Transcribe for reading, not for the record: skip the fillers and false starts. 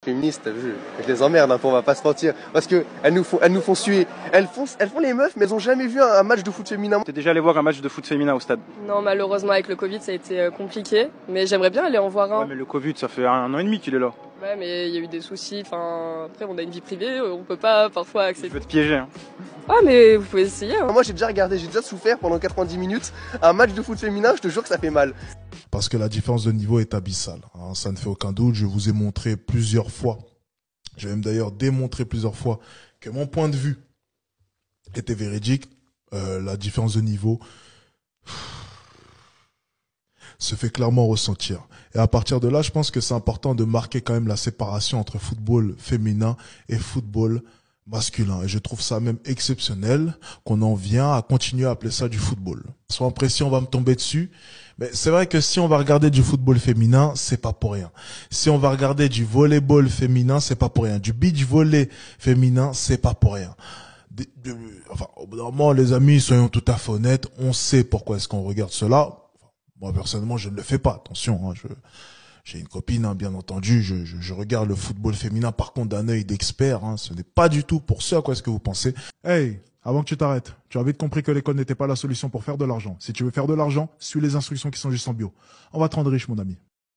Féministes, t'as vu, je les emmerde, on va pas se mentir, parce que elles nous font suer, elles font les meufs, mais elles ont jamais vu un match de foot féminin. T'es déjà allé voir un match de foot féminin au stade? Non, malheureusement avec le Covid ça a été compliqué, mais j'aimerais bien aller en voir un. Ouais, mais le Covid ça fait 1 an et demi qu'il est là. Ouais, mais il y a eu des soucis, après on a une vie privée, on peut pas parfois accéder. Je veux te piéger. Hein. Ah mais vous pouvez essayer. Hein. Moi j'ai déjà souffert pendant 90 minutes un match de foot féminin, je te jure que ça fait mal. Parce que la différence de niveau est abyssale, hein, ça ne fait aucun doute, je vous ai montré plusieurs fois. Je vais même d'ailleurs démontrer plusieurs fois que mon point de vue était véridique. La différence de niveau se fait clairement ressentir. Et à partir de là, je pense que c'est important de marquer quand même la séparation entre football féminin et football masculin. Et je trouve ça même exceptionnel qu'on en vient à continuer à appeler ça du football. Soit impression, on va me tomber dessus. Mais c'est vrai que si on va regarder du football féminin, c'est pas pour rien. Si on va regarder du volleyball féminin, c'est pas pour rien. Du beach volley féminin, c'est pas pour rien. Enfin, au bout d'un moment, les amis, soyons tout à fait honnêtes, on sait pourquoi est-ce qu'on regarde cela. Moi, personnellement, je ne le fais pas. Attention, hein, j'ai une copine, hein, bien entendu. Je regarde le football féminin, par contre, d'un œil d'expert. Hein, ce n'est pas du tout pour ce à quoi est-ce que vous pensez. Hey, avant que tu t'arrêtes, tu as vite compris que l'école n'était pas la solution pour faire de l'argent. Si tu veux faire de l'argent, suis les instructions qui sont juste en bio. On va te rendre riche, mon ami.